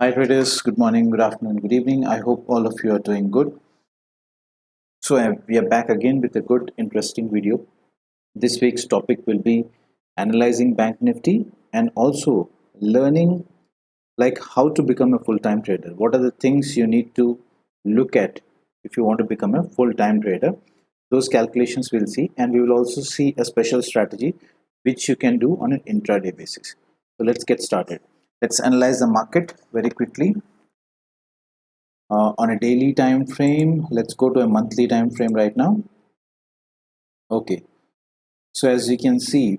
Hi traders, good morning, good afternoon, good evening. I hope all of you are doing good. We are back again with a good, interesting video. This week's topic will be analyzing Bank Nifty and also learning like how to become a full-time trader. What are the things you need to look at if you want to become a full-time trader? Those calculations we'll see, and we will also see a special strategy which you can do on an intraday basis. So let's get started. Let's analyze the market very quickly. On a daily time frame, let's go to a monthly time frame right now. Okay, so as you can see,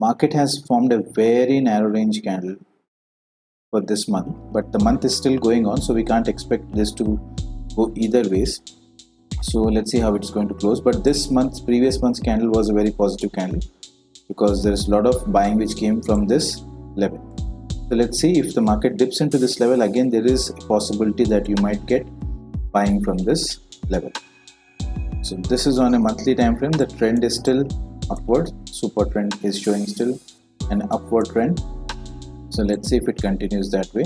market has formed a very narrow range candle for this month, but the month is still going on, so we can't expect this to go either ways. So let's see how it's going to close. But this month's previous month's candle was a very positive candle because there's a lot of buying which came from this level. So let's see if the market dips into this level again. There is a possibility that you might get buying from this level. So this is on a monthly time frame. The trend is still upward. Super trend is showing still an upward trend. So let's see if it continues that way.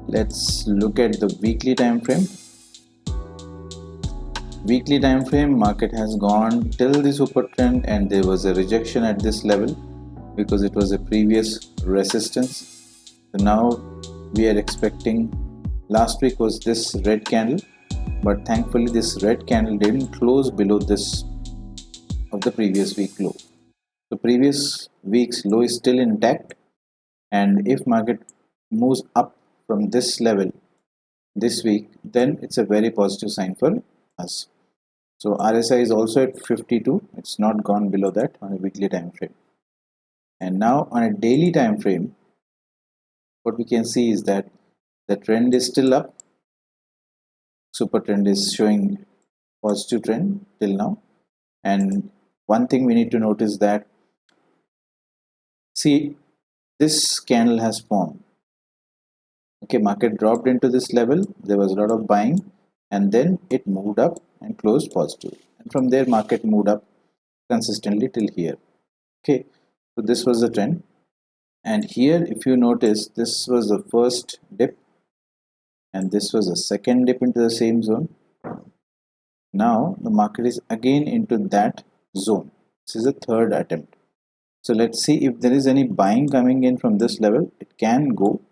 Let's look at the weekly time frame. Weekly time frame, market has gone till the super trend and there was a rejection at this level because it was a previous resistance. So now we are expecting, last week was this red candle, but thankfully this red candle didn't close below this of the previous week low. The previous week's low is still intact, and if market moves up from this level this week, then it's a very positive sign for us. So RSI is also at 52. It's not gone below that on a weekly time frame. And now on a daily time frame, what we can see is that the trend is still up. Super trend is showing positive trend till now. And one thing we need to notice that, see, this candle has formed. Okay, market dropped into this level. There was a lot of buying, and then it moved up and closed positive. And from there, market moved up consistently till here. Okay, so this was the trend. And here, if you notice, this was the first dip, and this was the second dip into the same zone. Now the market is again into that zone. This is the third attempt. So let's see if there is any buying coming in from this level. It can go,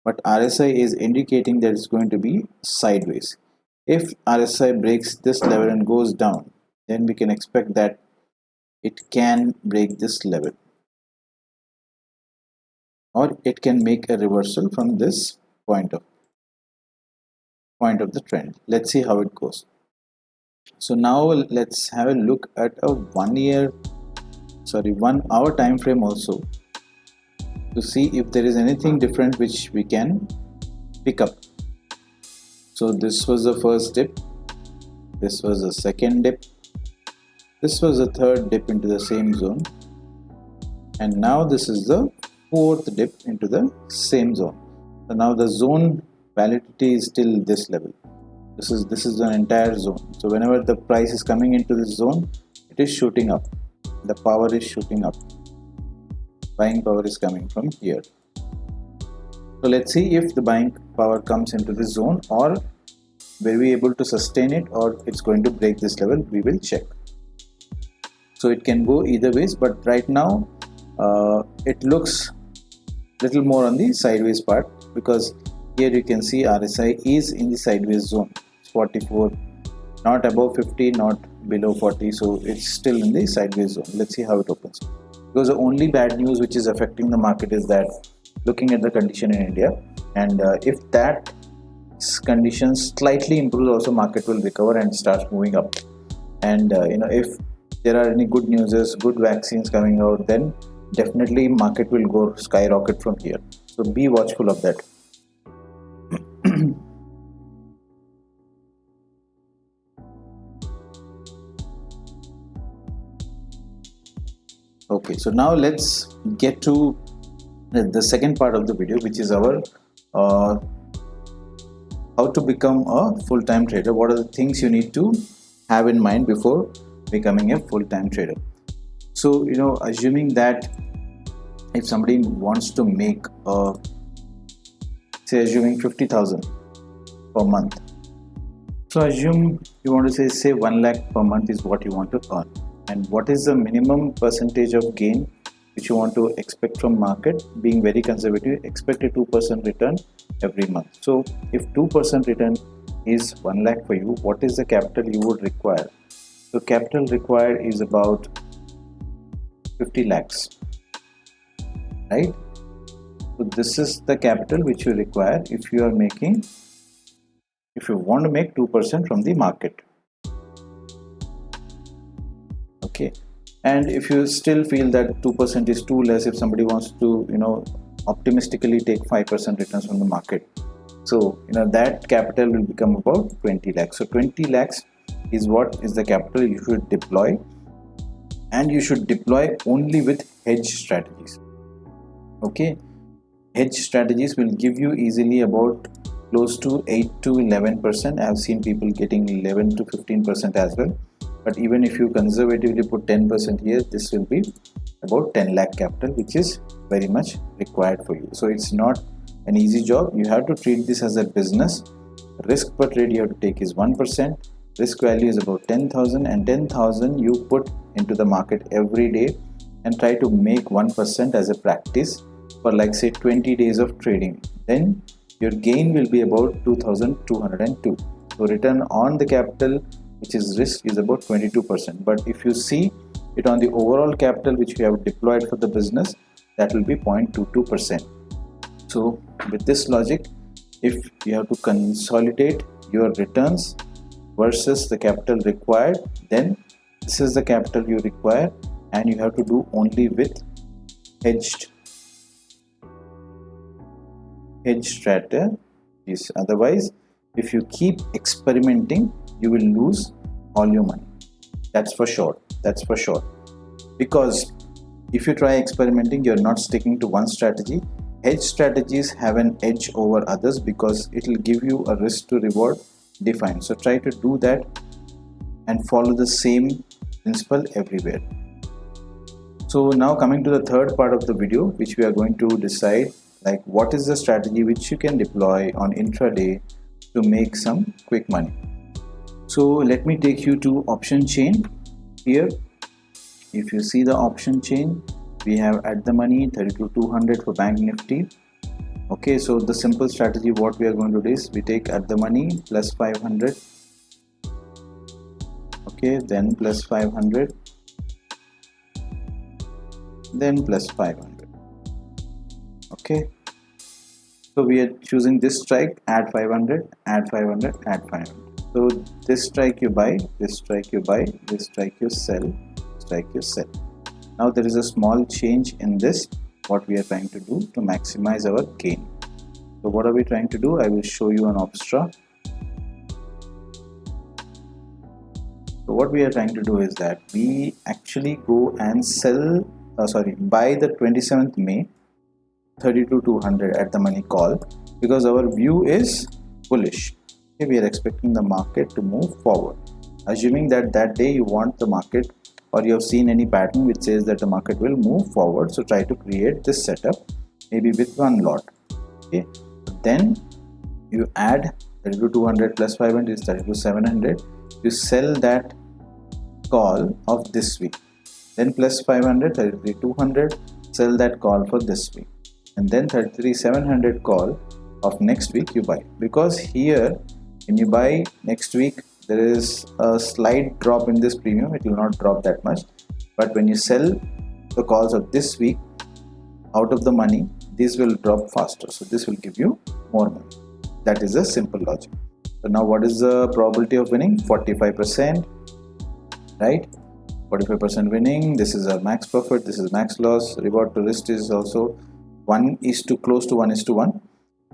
but RSI is indicating that it's going to be sideways. If RSI breaks this level and goes down, then we can expect that it can break this level, or it can make a reversal from this point of the trend. Let's see how it goes. So now let's have a look at a 1 hour time frame also, to see if there is anything different which we can pick up. So this was the first dip, this was the second dip, this was the third dip into the same zone, and now this is the fourth dip into the same zone. So now the zone validity is still this level. This is an entire zone. So whenever the price is coming into this zone, it is shooting up. The power is shooting up. Buying power is coming from here. So let's see if the buying power comes into this zone, or were we able to sustain it, or it's going to break this level. We will check. So it can go either ways, but right now it looks little more on the sideways part, because here you can see RSI is in the sideways zone. It's 44, not above 50, not below 40, so it's still in the sideways zone. Let's see how it opens, because the only bad news which is affecting the market is that, looking at the condition in India, and if that condition slightly improves, also market will recover and starts moving up. And if there are any good news, good vaccines coming out, then definitely market will go skyrocket from here. So be watchful of that. Okay, so now let's get to the second part of the video, which is our how to become a full-time trader. What are the things you need to have in mind before becoming a full-time trader? So assuming that if somebody wants to make say assuming 50,000 per month, so assume you want to say 1 lakh per month is what you want to earn, and what is the minimum percentage of gain which you want to expect from market. Being very conservative, expect a 2% return every month. So if 2% return is 1 lakh for you, what is the capital you would require? So capital required is about 50 lakhs, right? So this is the capital which you require if you want to make 2% from the market. Okay, and if you still feel that 2% is too less, if somebody wants to optimistically take 5% returns from the market, so that capital will become about 20 lakhs. So 20 lakhs is what is the capital you should deploy, and you should deploy only with hedge strategies. Okay, hedge strategies will give you easily about close to 8 to 11%. I have seen people getting 11 to 15% as well. But even if you conservatively put 10% here, this will be about 10 lakh capital, which is very much required for you. So it's not an easy job. You have to treat this as a business. Risk per trade you have to take is 1%. Risk value is about 10,000, and 10,000 you put into the market every day and try to make 1% as a practice for like say 20 days of trading. Then your gain will be about 2,202. So return on the capital, which is risk, is about 22%. But if you see it on the overall capital which you have deployed for the business, that will be 0.22%. So with this logic, if you have to consolidate your returns versus the capital required, then this is the capital you require, and you have to do only with hedged strategies. Otherwise, if you keep experimenting, you will lose all your money. That's for sure. Because if you try experimenting, you're not sticking to one strategy. Hedge strategies have an edge over others because it will give you a risk to reward defined. So try to do that and follow the same principle everywhere. So now coming to the third part of the video, which we are going to decide, like what is the strategy which you can deploy on intraday to make some quick money. So let me take you to option chain. Here if you see the option chain, we have at the money 32,200 for Bank Nifty. Okay, so the simple strategy what we are going to do is we take at the money plus 500, okay, then plus 500, then plus 500. Okay, so we are choosing this strike, add 500, add 500, add 500. So this strike you buy, this strike you buy, this strike you sell, strike you sell. Now there is a small change in this, what we are trying to do to maximize our gain. So what are we trying to do? I will show you an Opstra. So what we are trying to do is that we actually go and sell, buy the 27th May 32,200 at the money call, because our view is bullish. Okay, we are expecting the market to move forward. Assuming that that day you want the market, or you have seen any pattern which says that the market will move forward, so try to create this setup maybe with one lot. Okay, then you add 32,200 plus 500 is 32,700. You sell that call of this week, then plus 500 33,200, sell that call for this week, and then 33,700 call of next week you buy. Because here when you buy next week, there is a slight drop in this premium, it will not drop that much, but when you sell the calls of this week out of the money, this will drop faster, so this will give you more money. That is a simple logic. So now what is the probability of winning? 45%, right? 45% winning. This is a max profit, this is max loss. Reward to risk is also 1 is to close to 1 is to 1,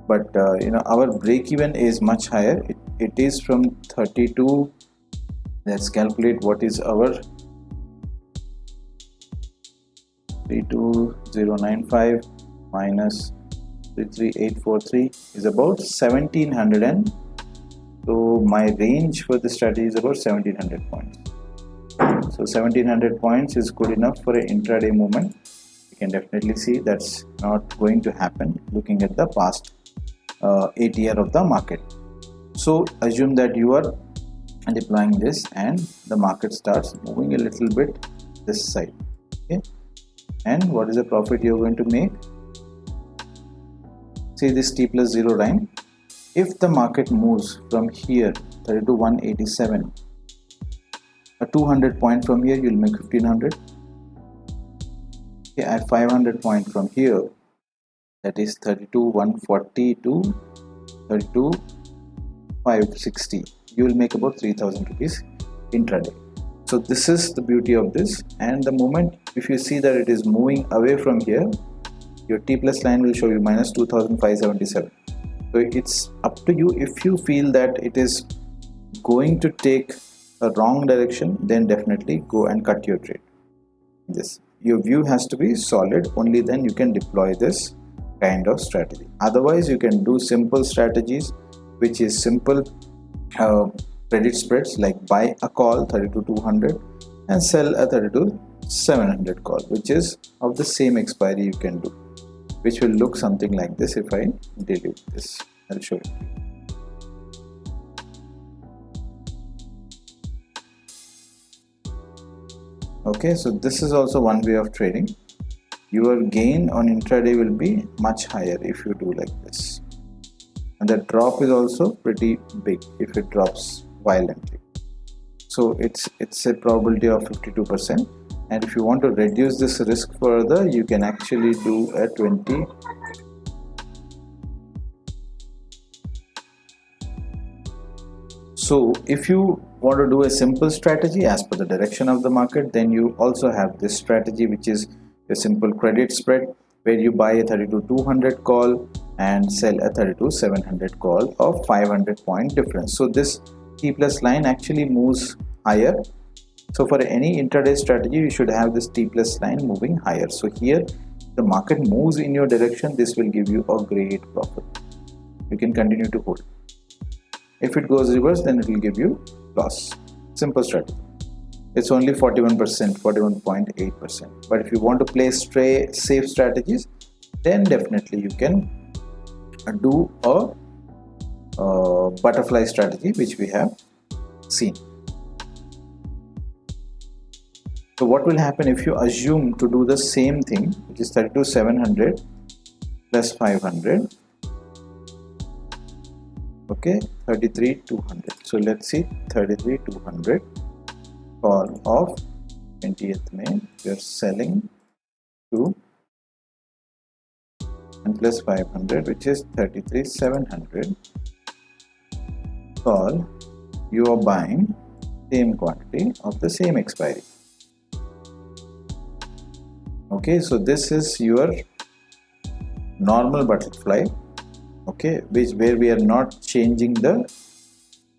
but our break even is much higher. It is from 32. Let's calculate what is our 32095 minus 33843 is about 1700, and so my range for the strategy is about 1700 points. So 1700 points is good enough for an intraday movement. You can definitely see that's not going to happen looking at the past 8 year of the market. So assume that you are deploying this and the market starts moving a little bit this side. Okay, and what is the profit you're going to make? See this T plus 0 line. If the market moves from here 32,187, a 200 point from here, you'll make 1500. Okay, at 500 point from here, that is 32,140 to 32,560, you will make about 3000 rupees intraday. So this is the beauty of this, and the moment if you see that it is moving away from here, your T plus line will show you minus 2577. So it's up to you. If you feel that it is going to take a wrong direction, then definitely go and cut your trade. This, your view has to be solid, only then you can deploy this kind of strategy. Otherwise you can do simple strategies, which is simple credit spreads, like buy a call 32,200 and sell a 32,700 call, which is of the same expiry you can do, which will look something like this. If I delete this, I'll show you. Okay, so this is also one way of trading. Your gain on intraday will be much higher if you do like this, and the drop is also pretty big if it drops violently. So it's a probability of 52%. And if you want to reduce this risk further, you can actually do a 20. So if you want to do a simple strategy as per the direction of the market, then you also have this strategy, which is a simple credit spread, where you buy a 32,200 call and sell a 32,700 call of 500 point difference. So this T plus line actually moves higher. So for any intraday strategy, you should have this T plus line moving higher. So here the market moves in your direction, this will give you a great profit. You can continue to hold. If it goes reverse, then it will give you loss. Simple strategy. It's only 41%, 41.8%. But if you want to play safe strategies, then definitely you can do a butterfly strategy, which we have seen. So what will happen if you assume to do the same thing, which is 32,700 plus 500, okay, 33,200. So let's see, 33,200 call of 20th May, we are selling to, and plus 500, which is 33,700 call, you are buying same quantity of the same expiry. Okay, so this is your normal butterfly, okay, where we are not changing the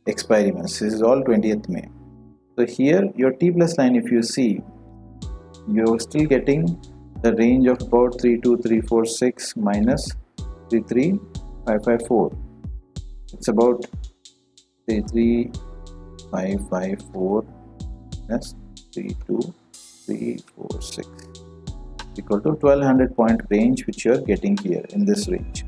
expiry months. This is all 20th May. So here your T plus line, if you see, you're still getting the range of about 32,346 minus 33,554. It's about 33,554 minus 32,346 equal to 1200 point range, which you are getting here in this range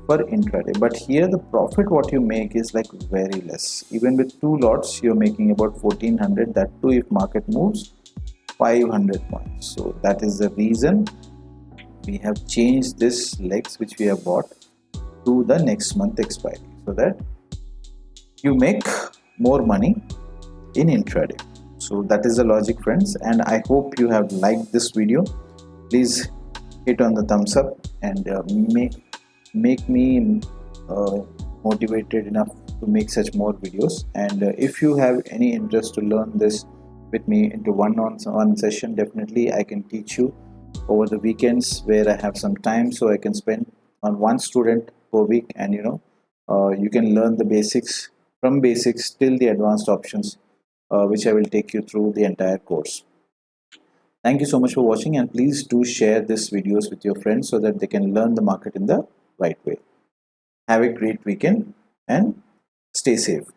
for intraday. But here the profit what you make is like very less. Even with 2 lots, you're making about 1400, that too if market moves 500 points. So that is the reason we have changed this legs which we have bought to the next month expiry, so that you make more money in intraday. So that is the logic, friends, and I hope you have liked this video. Please hit on the thumbs up and make me motivated enough to make such more videos. And if you have any interest to learn this with me into one-on-one session, definitely I can teach you over the weekends where I have some time, so I can spend on one student per week, and you can learn the basics, from basics till the advanced options, which I will take you through the entire course. Thank you so much for watching, and please do share these videos with your friends so that they can learn the market in the right way. Have a great weekend and stay safe.